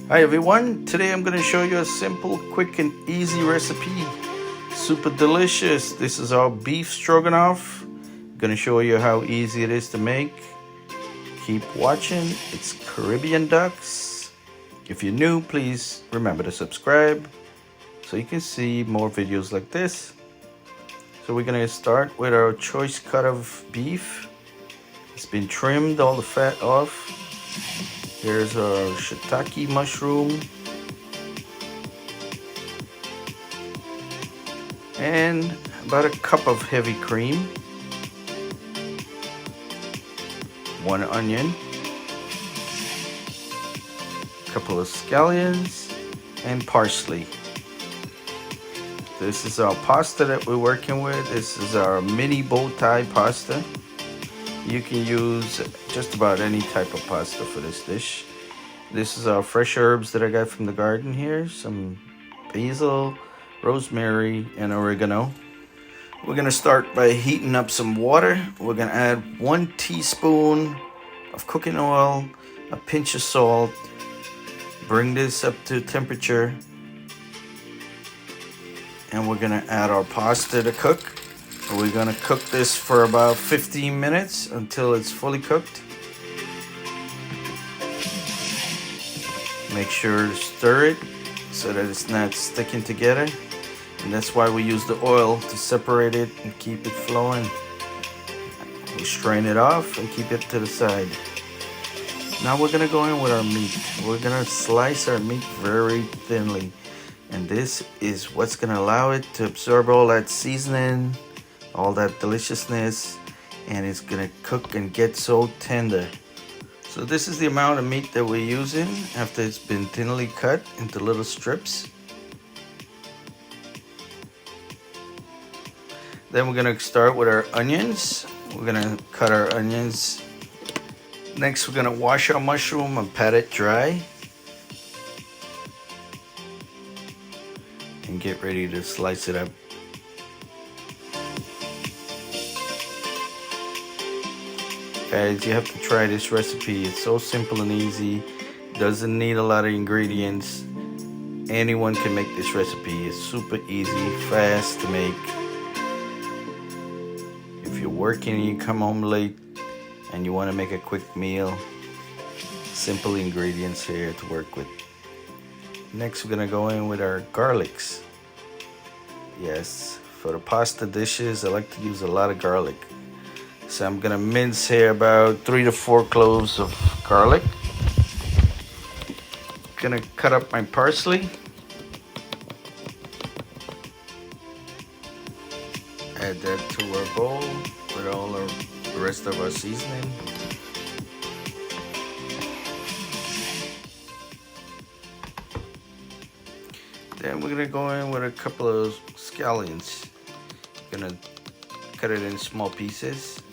Hi everyone, today I'm going to show you a simple, quick and easy recipe. Super delicious. This is our beef stroganoff. I'm going to show you how easy it is to make. Keep watching. It's Caribbean Ducks. If you're new, please remember to subscribe so you can see more videos like this. So we're going to start with our choice cut of beef. It's been trimmed all the fat off. Here's our shiitake mushroom and about a cup of heavy cream, 1 onion, a couple of scallions, and parsley. This is our pasta that we're working with. This is our mini bow tie pasta. You can use just about any type of pasta for this dish. This is our fresh herbs that I got from the garden here. Some basil, rosemary, and oregano. We're gonna start by heating up some water. We're gonna add 1 teaspoon of cooking oil, a pinch of salt. Bring this up to temperature. And we're gonna add our pasta to cook. We're gonna cook this for about 15 minutes until it's fully cooked. Make sure to stir it so that it's not sticking together. And that's why we use the oil to separate it and keep it flowing. We strain it off and keep it to the side. Now we're gonna go in with our meat. We're gonna slice our meat very thinly. And this is what's gonna allow it to absorb all that seasoning, all that deliciousness, and it's gonna cook and get so tender. So this is the amount of meat that we're using after it's been thinly cut into little strips. Then we're gonna start with our onions. We're gonna cut our onions. Next, we're gonna wash our mushroom and pat it dry. And get ready to slice it up. Guys, you have to try this recipe. It's so simple and easy. Doesn't need a lot of ingredients. Anyone can make this recipe. It's super easy, fast to make. If you're working and you come home late and you want to make a quick meal, simple ingredients here to work with. Next, we're gonna go in with our garlics. Yes, for the pasta dishes, I like to use a lot of garlic. So I'm gonna mince here about 3 to 4 cloves of garlic. Gonna cut up my parsley. Add that to our bowl with all the rest of our seasoning. Then we're gonna go in with a couple of scallions. Gonna cut it in small pieces.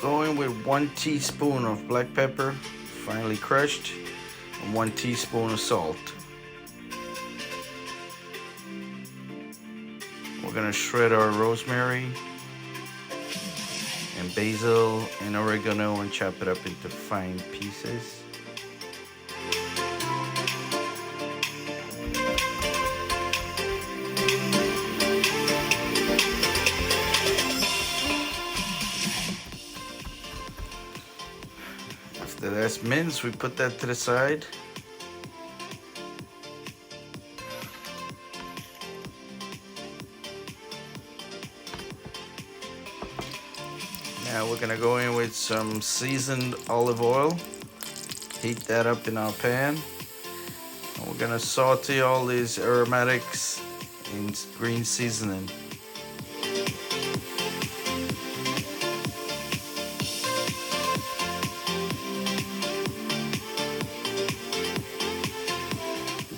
Going with 1 teaspoon of black pepper, finely crushed, and 1 teaspoon of salt. We're gonna shred our rosemary and basil and oregano and chop it up into fine pieces. After that's minced, we put that to the side. Now we're gonna go in with some seasoned olive oil. Heat that up in our pan. And we're gonna saute all these aromatics in green seasoning.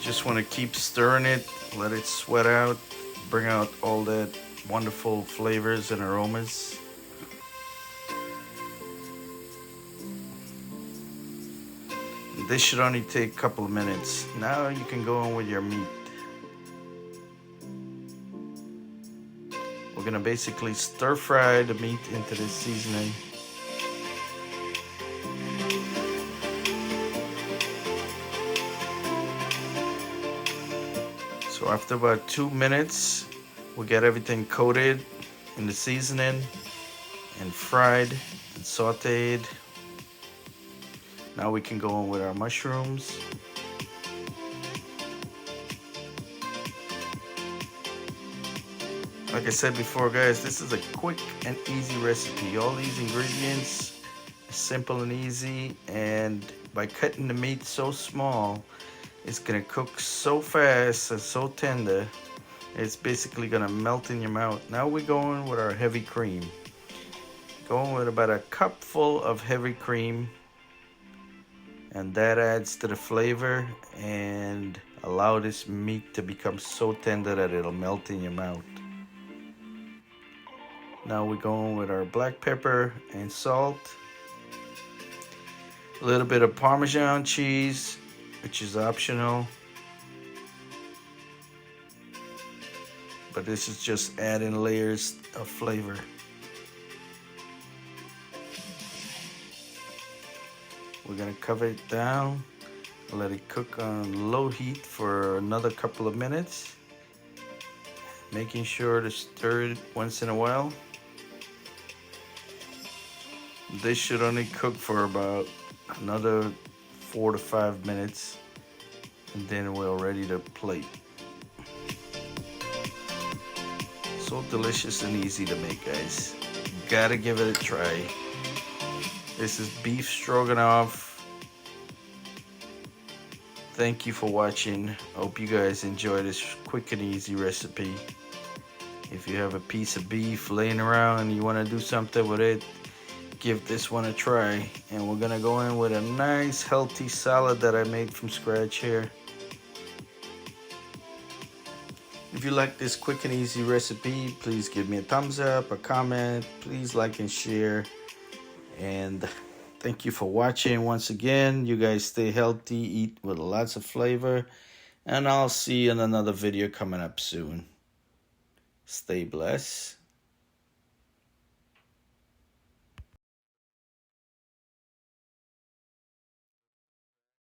Just want to keep stirring it, let it sweat out, bring out all that wonderful flavors and aromas. This should only take a couple of minutes. Now you can go in with your meat. We're gonna basically stir fry the meat into this seasoning. So after about 2 minutes, we get everything coated in the seasoning and fried and sauteed. Now we can go in with our mushrooms. Like I said before, guys, this is a quick and easy recipe. All these ingredients are simple and easy, and by cutting the meat so small, it's gonna cook so fast and so tender, it's basically gonna melt in your mouth. Now we're going with our heavy cream. Going with about a cup full of heavy cream, and that adds to the flavor and allow this meat to become so tender that it'll melt in your mouth. Now we're going with our black pepper and salt, a little bit of Parmesan cheese, which is optional, but this is just adding layers of flavor. We're gonna cover it down and let it cook on low heat for another couple of minutes, making sure to stir it once in a while. This should only cook for about another 4 to 5 minutes, and then we're ready to plate. So delicious and easy to make, guys. Gotta give it a try. This is beef stroganoff. Thank you for watching. Hope you guys enjoy this quick and easy recipe. If you have a piece of beef laying around and you want to do something with it, give this one a try. And we're gonna go in with a nice healthy salad that I made from scratch here. If you like this quick and easy recipe, please give me a thumbs up, a comment, please like and share. And thank you for watching once again. You guys stay healthy, eat with lots of flavor, and I'll see you in another video coming up soon. Stay blessed.